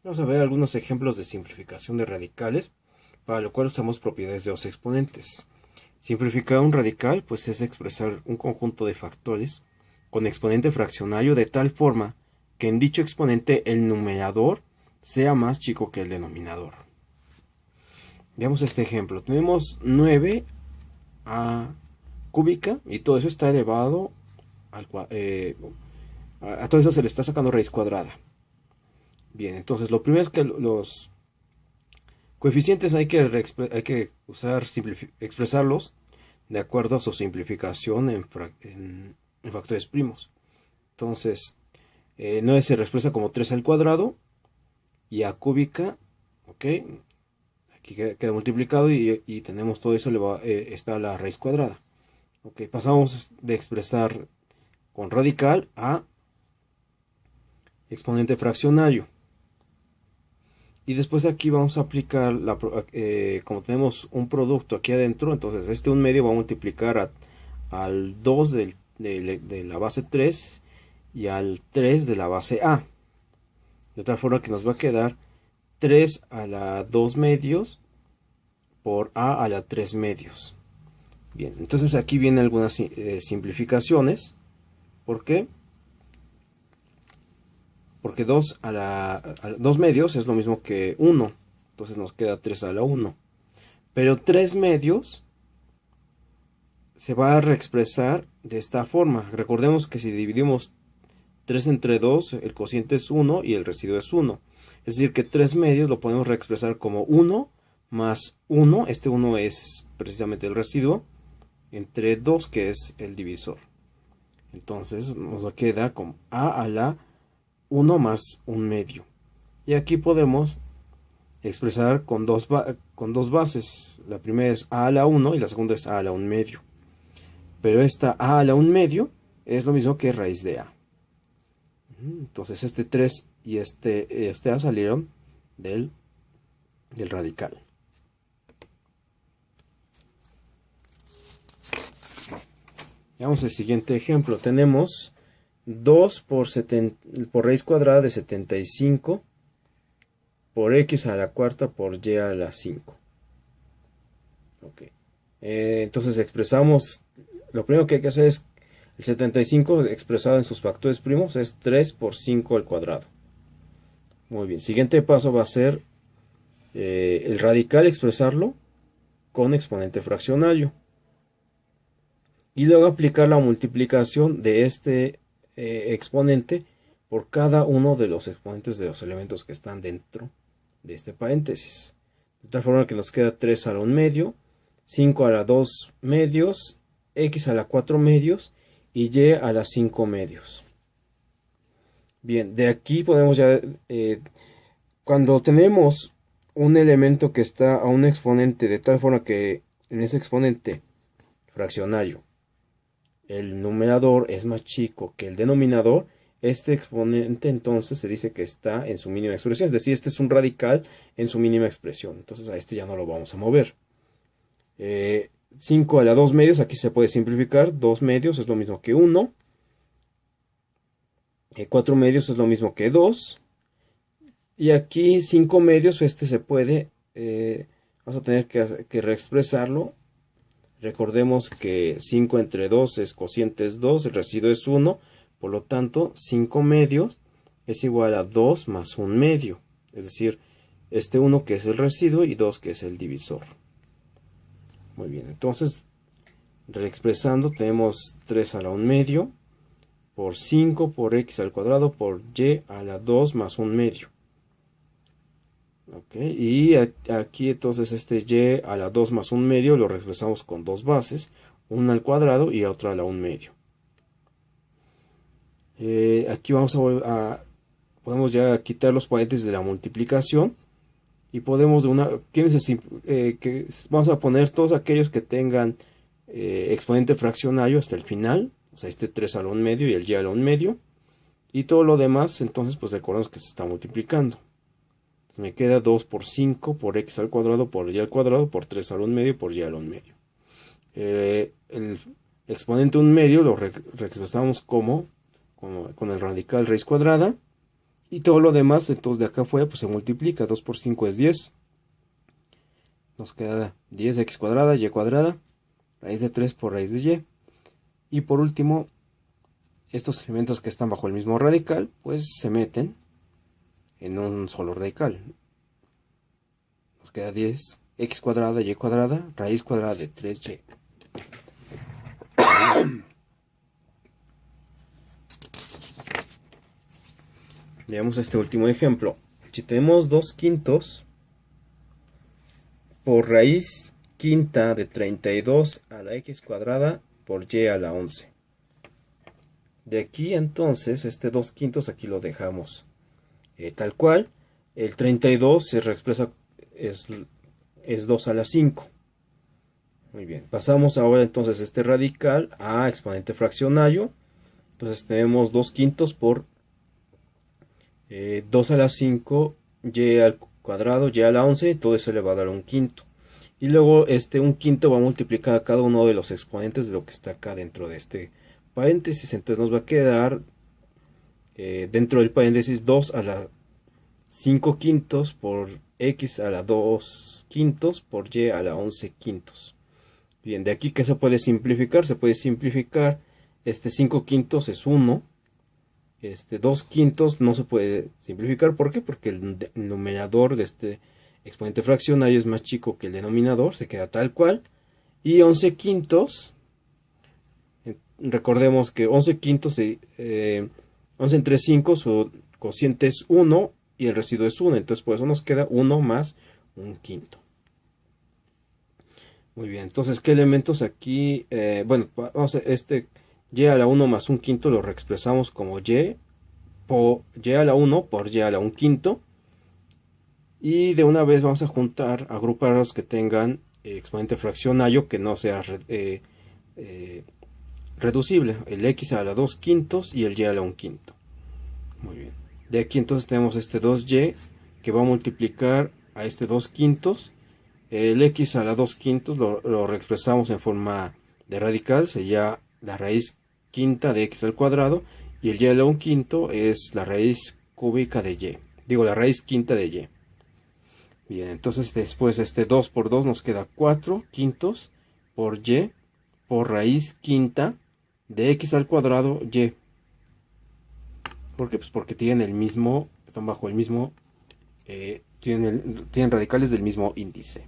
Vamos a ver algunos ejemplos de simplificación de radicales, para lo cual usamos propiedades de los exponentes. Simplificar un radical pues es expresar un conjunto de factores con exponente fraccionario de tal forma que en dicho exponente el numerador sea más chico que el denominador. Veamos este ejemplo. Tenemos 9 a cúbica y todo eso está elevado a todo eso se le está sacando raíz cuadrada. Bien, entonces lo primero es que los coeficientes hay que usar expresarlos de acuerdo a su simplificación en factores primos. Entonces, 9 se expresa como 3 al cuadrado y a cúbica, ok, aquí queda multiplicado y tenemos todo eso, está la raíz cuadrada. Ok, pasamos de expresar con radical a exponente fraccionario. Y después aquí vamos a aplicar, como tenemos un producto aquí adentro, entonces este 1/2 va a multiplicar al 2 de la base 3 y al 3 de la base A. De tal forma que nos va a quedar 3 a la 2 medios por A a la 3 medios. Bien, entonces aquí vienen algunas simplificaciones. ¿Por qué? Porque 2 a 2 medios es lo mismo que 1. Entonces nos queda 3 a la 1. Pero 3 medios se va a reexpresar de esta forma. Recordemos que si dividimos 3 entre 2, el cociente es 1 y el residuo es 1. Es decir, que 3 medios lo podemos reexpresar como 1 más 1. Este 1 es precisamente el residuo. Entre 2, que es el divisor. Entonces nos queda como a la 1 más 1 medio. Y aquí podemos expresar con dos bases. La primera es a la 1 y la segunda es a la 1 medio. Pero esta a la 1 medio es lo mismo que raíz de a. Entonces este 3 y este a salieron del radical. Veamos el siguiente ejemplo. Tenemos 2 por raíz cuadrada de 75 por x a la cuarta por y a la 5. Okay. Entonces expresamos, lo primero que hay que hacer es el 75 expresado en sus factores primos es 3 por 5 al cuadrado. Muy bien, siguiente paso va a ser el radical expresarlo con exponente fraccionario. Y luego aplicar la multiplicación de este exponente por cada uno de los exponentes de los elementos que están dentro de este paréntesis. De tal forma que nos queda 3 a la 1 medio, 5 a la 2 medios, x a la 4 medios y y a la 5 medios. Bien, de aquí podemos ya, cuando tenemos un elemento que está a un exponente de tal forma que en ese exponente fraccionario el numerador es más chico que el denominador, este exponente entonces se dice que está en su mínima expresión, es decir, este es un radical en su mínima expresión, entonces a este ya no lo vamos a mover. 5 a la 2 medios, aquí se puede simplificar, 2 medios es lo mismo que 1, 4 medios es lo mismo que 2, y aquí 5 medios, este se puede, vamos a tener que reexpresarlo. Recordemos que 5 entre 2 es cociente es 2, el residuo es 1, por lo tanto 5 medios es igual a 2 más 1 medio, es decir, este 1 que es el residuo y 2 que es el divisor. Muy bien, entonces reexpresando tenemos 3 a la 1 medio por 5 por x al cuadrado por y a la 2 más 1 medio. Ok, y aquí entonces este y a la 2 más 1 medio lo reexpresamos con dos bases, una al cuadrado y otra a la 1 medio. Aquí vamos podemos ya quitar los paréntesis de la multiplicación y podemos vamos a poner todos aquellos que tengan exponente fraccionario hasta el final, o sea, este 3 a la 1 medio y el y a la 1 medio, y todo lo demás entonces pues recordemos que se está multiplicando. Me queda 2 por 5 por x al cuadrado por y al cuadrado por 3 al 1 medio por y al 1 medio. El exponente 1 medio lo reexpresamos con el radical raíz cuadrada Y todo lo demás, entonces de acá afuera, pues se multiplica. 2 por 5 es 10. Nos queda 10x cuadrada, y cuadrada. Raíz de 3 por raíz de y. Y por último, estos elementos que están bajo el mismo radical, pues se meten en un solo radical. Nos queda 10x cuadrada, y cuadrada, raíz cuadrada de 3y. Veamos este último ejemplo. Si tenemos 2 quintos por raíz quinta de 32 a la x cuadrada por y a la 11. De aquí entonces, este 2 quintos aquí lo dejamos tal cual. El 32 se reexpresa, es 2 a la 5. Muy bien, pasamos ahora entonces este radical a exponente fraccionario. Entonces tenemos 2 quintos por 2 a la 5, y al cuadrado, y a la 11, todo eso le va a dar un quinto. Y luego un quinto va a multiplicar a cada uno de los exponentes de lo que está acá dentro de este paréntesis. Entonces nos va a quedar dentro del paréntesis 2 a la 5 quintos por x a la 2 quintos por y a la 11 quintos. Bien, de aquí que se puede simplificar. Se puede simplificar. 5 quintos es 1. 2 quintos no se puede simplificar. ¿Por qué? Porque el numerador de este exponente fraccionario es más chico que el denominador. Se queda tal cual. Y 11 quintos. Recordemos que 11 quintos, 11 entre 5, su cociente es 1 y el residuo es 1. Entonces por eso nos queda 1 más un quinto. Muy bien, entonces ¿qué elementos aquí? Bueno, vamos a y a la 1 más un quinto lo reexpresamos como y a la 1 por y a la 1 quinto. Y de una vez vamos a agrupar los que tengan exponente fraccionario que no sea reducible. El x a la 2 quintos y el y a la 1 quinto. Muy bien. De aquí entonces tenemos este 2y que va a multiplicar a este 2 quintos. El x a la 2 quintos lo reexpresamos en forma de radical. Sería la raíz quinta de x al cuadrado. Y el y a la 1 quinto es la raíz cúbica de y. Digo, la raíz quinta de y. Bien, entonces después 2 por 2 nos queda 4 quintos por y por raíz quinta de x al cuadrado y. ¿Por qué? Pues porque están bajo el mismo, tienen radicales del mismo índice.